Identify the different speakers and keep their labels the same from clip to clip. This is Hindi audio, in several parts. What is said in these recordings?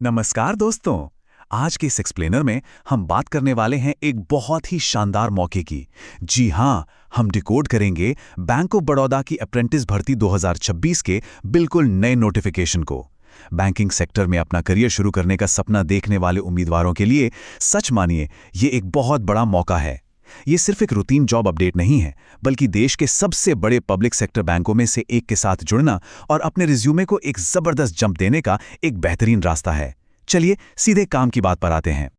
Speaker 1: नमस्कार दोस्तों। आज के इस एक्सप्लेनर में हम बात करने वाले हैं एक बहुत ही शानदार मौके की। जी हाँ, हम डिकोड करेंगे बैंक ऑफ बड़ौदा की अप्रेंटिस भर्ती 2026 के बिल्कुल नए नोटिफिकेशन को। बैंकिंग सेक्टर में अपना करियर शुरू करने का सपना देखने वाले उम्मीदवारों के लिए सच मानिए ये एक बहुत बड़ा मौका है। ये सिर्फ एक रूटीन जॉब अपडेट नहीं है, बल्कि देश के सबसे बड़े पब्लिक सेक्टर बैंकों में से एक के साथ जुड़ना और अपने रिज्यूमे को एक जबरदस्त जंप देने का एक बेहतरीन रास्ता है। चलिए सीधे काम की बात पर आते हैं।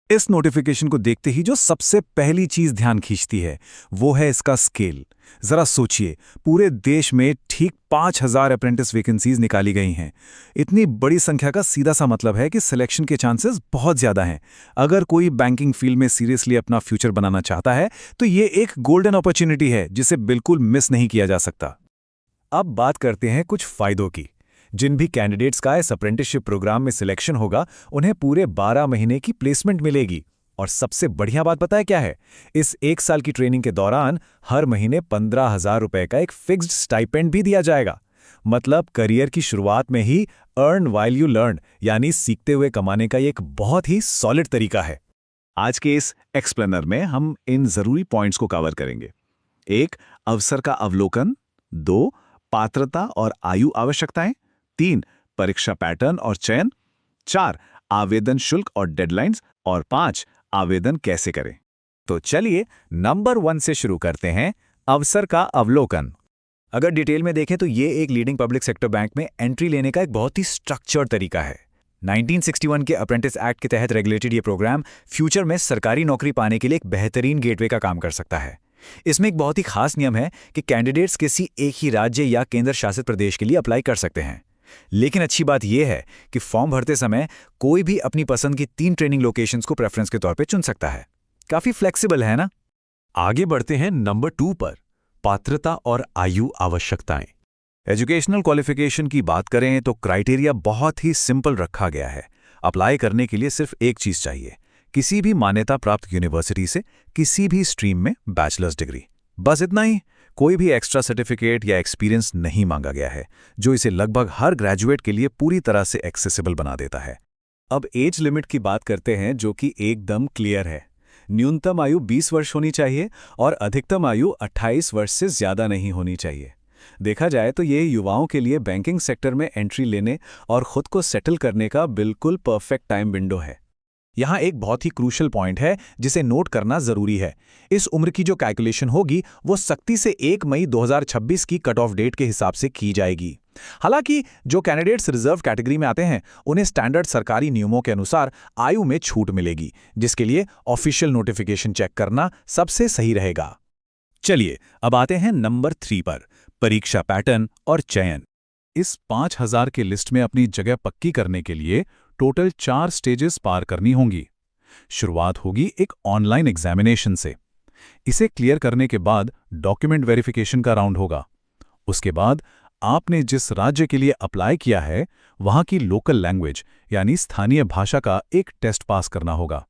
Speaker 2: इस नोटिफिकेशन को देखते ही जो सबसे पहली चीज ध्यान खींचती है वो है इसका स्केल। जरा सोचिए, पूरे देश में ठीक 5,000 अप्रेंटिस वैकेंसीज निकाली गई हैं। इतनी बड़ी संख्या का सीधा सा मतलब है कि सिलेक्शन के चांसेस बहुत ज्यादा हैं। अगर कोई बैंकिंग फील्ड में सीरियसली अपना फ्यूचर बनाना चाहता है तो ये एक गोल्डन अपॉर्चुनिटी है जिसे बिल्कुल मिस नहीं किया जा सकता। अब बात करते हैं कुछ फायदों की। जिन भी कैंडिडेट्स का इस अप्रेंटिसशिप प्रोग्राम में सिलेक्शन होगा उन्हें पूरे 12 महीने की प्लेसमेंट मिलेगी। और सबसे बढ़िया बात पता है क्या है? इस 1 साल की ट्रेनिंग के दौरान हर महीने 15,000 रुपए का एक फिक्स्ड स्टाइपेंड भी दिया जाएगा। मतलब करियर की शुरुआत में ही अर्न व्हाइल यू लर्न, यानी सीखते हुए कमाने का एक बहुत ही सॉलिड तरीका है।
Speaker 1: आज के इस एक्सप्लेनर में हम इन जरूरी पॉइंट्स को कवर करेंगे। 1. अवसर का अवलोकन। 2. पात्रता और आयु आवश्यकताएं। 3. परीक्षा पैटर्न और चयन। 4. आवेदन शुल्क और डेडलाइंस। और 5. आवेदन कैसे करें।
Speaker 2: तो चलिए नंबर 1 से शुरू करते हैं, अवसर का अवलोकन। अगर डिटेल में देखें तो ये एक लीडिंग पब्लिक सेक्टर बैंक में एंट्री लेने का एक बहुत ही स्ट्रक्चर्ड तरीका है। 1961 के अप्रेंटिस एक्ट के तहत रेगुलेटेड ये प्रोग्राम फ्यूचर में सरकारी नौकरी पाने के लिए एक बेहतरीन गेटवे का काम कर सकता है। इसमें एक बहुत ही खास नियम है कि कैंडिडेट्स किसी एक ही राज्य या केंद्र शासित प्रदेश के लिए अप्लाई कर सकते हैं। लेकिन अच्छी बात यह है कि फॉर्म भरते समय कोई भी अपनी पसंद की 3 ट्रेनिंग लोकेशंस को प्रेफरेंस के तौर पे चुन सकता है। काफी फ्लेक्सिबल है ना?
Speaker 3: आगे बढ़ते हैं नंबर 2 पर, पात्रता और आयु आवश्यकताएं।
Speaker 1: एजुकेशनल क्वालिफिकेशन की बात करें तो क्राइटेरिया बहुत ही सिंपल रखा गया है। अप्लाई करने के लिए सिर्फ एक चीज चाहिए, किसी भी मान्यता प्राप्त यूनिवर्सिटी से किसी भी स्ट्रीम में बैचलर्स डिग्री। बस इतना ही। कोई भी एक्स्ट्रा सर्टिफिकेट या एक्सपीरियंस नहीं मांगा गया है, जो इसे लगभग हर ग्रेजुएट के लिए पूरी तरह से एक्सेसिबल बना देता है।
Speaker 2: अब एज लिमिट की बात करते हैं, जो कि एकदम क्लियर है। न्यूनतम आयु 20 वर्ष होनी चाहिए और अधिकतम आयु 28 वर्ष से ज्यादा नहीं होनी चाहिए। देखा जाए तो ये युवाओं के लिए बैंकिंग सेक्टर में एंट्री लेने और खुद को सेटल करने का बिल्कुल परफेक्ट टाइम विंडो है। यहाँ एक बहुत ही क्रूशल पॉइंट है जिसे नोट करना जरूरी है। इस उम्र की जो कैलकुलेशन होगी वो सख्ती से 1 मई 2026 की कट ऑफ डेट के हिसाब से की जाएगी। हालांकि जो कैंडिडेट्स रिजर्व कैटेगरी में आते हैं उन्हें स्टैंडर्ड सरकारी नियमों के अनुसार आयु में छूट मिलेगी, जिसके लिए ऑफिशियल नोटिफिकेशन चेक करना सबसे सही रहेगा। चलिए अब आते हैं नंबर 3 पर, परीक्षा पैटर्न और चयन।
Speaker 1: इस 5,000 के लिस्ट में अपनी जगह पक्की करने के लिए टोटल 4 स्टेजेस पार करनी होंगी। शुरुआत होगी एक ऑनलाइन एग्जामिनेशन से। इसे क्लियर करने के बाद डॉक्यूमेंट वेरिफिकेशन का राउंड होगा। उसके बाद आपने जिस राज्य के लिए अप्लाई किया है वहां की लोकल लैंग्वेज यानी स्थानीय भाषा का एक टेस्ट पास करना होगा।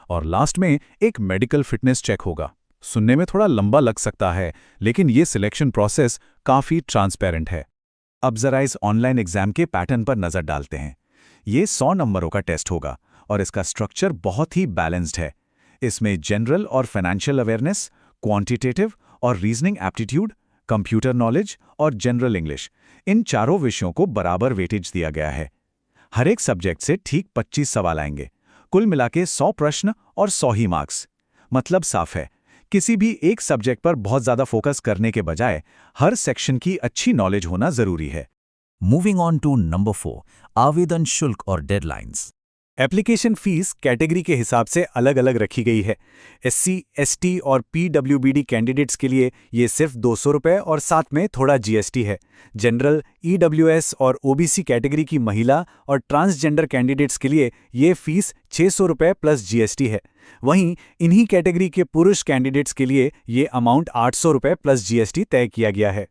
Speaker 1: और लास्ट में एक मेडिकल फिटनेस चेक होगा। सुनने में थोड़ा लंबा लग सकता है, लेकिन ये सिलेक्शन प्रोसेस काफी ट्रांसपेरेंट है। अब जरा इस ऑनलाइन एग्जाम के पैटर्न पर नजर डालते हैं। ये 100 नंबरों का टेस्ट होगा और इसका स्ट्रक्चर बहुत ही बैलेंस्ड है। इसमें जनरल और फाइनेंशियल अवेयरनेस, क्वांटिटेटिव और रीजनिंग एप्टीट्यूड, कंप्यूटर नॉलेज और जनरल इंग्लिश, इन चारों विषयों को बराबर वेटेज दिया गया है। हर एक सब्जेक्ट से ठीक 25 सवाल आएंगे। कुल मिलाके 100 प्रश्न और 100 ही मार्क्स। मतलब साफ है, किसी भी एक सब्जेक्ट पर बहुत ज्यादा फोकस करने के बजाय हर सेक्शन की अच्छी नॉलेज होना जरूरी है।
Speaker 4: मूविंग ऑन टू नंबर 4, आवेदन शुल्क और डेडलाइंस।
Speaker 2: एप्लीकेशन फीस कैटेगरी के हिसाब से अलग अलग रखी गई है। SC, ST और PWBD कैंडिडेट्स के लिए ये सिर्फ 200 रुपये और साथ में थोड़ा GST है। जनरल, EWS और OBC कैटेगरी की महिला और ट्रांसजेंडर कैंडिडेट्स के लिए ये फीस 600 रुपये प्लस GST है। वहीं इन्हीं कैटेगरी के पुरुष कैंडिडेट्स के लिए ये अमाउंट 800 रुपये प्लस GST तय किया गया है।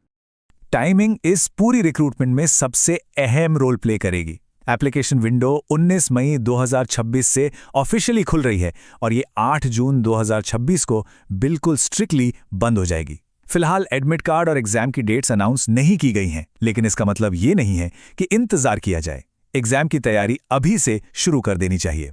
Speaker 4: टाइमिंग इस पूरी रिक्रूटमेंट में सबसे अहम रोल प्ले करेगी। एप्लीकेशन विंडो 19 मई 2026 से ऑफिशियली खुल रही है और ये 8 जून 2026 को बिल्कुल स्ट्रिक्टली बंद हो जाएगी। फिलहाल एडमिट कार्ड और एग्जाम की डेट्स अनाउंस नहीं की गई हैं, लेकिन इसका मतलब ये नहीं है कि इंतजार किया जाए। एग्जाम की तैयारी अभी से शुरू कर देनी चाहिए।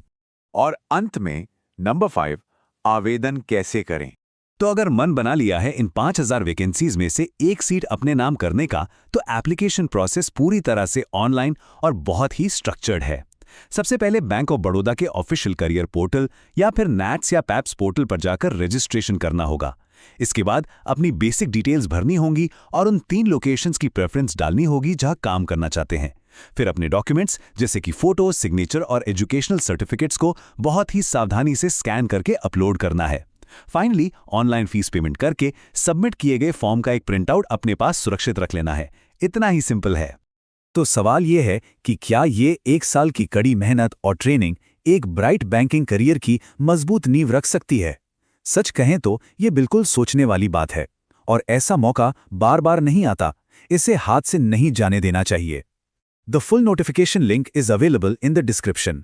Speaker 2: और अंत में नंबर 5, आवेदन कैसे करें।
Speaker 3: तो अगर मन बना लिया है इन 5000 वैकेंसीज में से एक सीट अपने नाम करने का, तो एप्लीकेशन प्रोसेस पूरी तरह से ऑनलाइन और बहुत ही स्ट्रक्चर्ड है। सबसे पहले बैंक ऑफ बड़ौदा के ऑफिशियल करियर पोर्टल या फिर नैट्स या पैप्स पोर्टल पर जाकर रजिस्ट्रेशन करना होगा। इसके बाद अपनी बेसिक डिटेल्स भरनी होंगी और उन 3 लोकेशंस की प्रेफरेंस डालनी होगी जहां काम करना चाहते हैं। फिर अपने डॉक्यूमेंट्स जैसे कि फोटो, सिग्नेचर और एजुकेशनल सर्टिफिकेट्स को बहुत ही सावधानी से स्कैन करके अपलोड करना है। फाइनली ऑनलाइन फीस पेमेंट करके सबमिट किए गए फॉर्म का एक प्रिंटआउट अपने पास सुरक्षित रख लेना है। इतना ही सिंपल है।
Speaker 4: तो सवाल ये है कि क्या ये 1 साल की कड़ी मेहनत और ट्रेनिंग एक ब्राइट बैंकिंग करियर की मजबूत नींव रख सकती है? सच कहें तो ये बिल्कुल सोचने वाली बात है, और ऐसा मौका बार बार नहीं आता। इसे हाथ से नहीं जाने देना चाहिए। The full notification link is available in the description.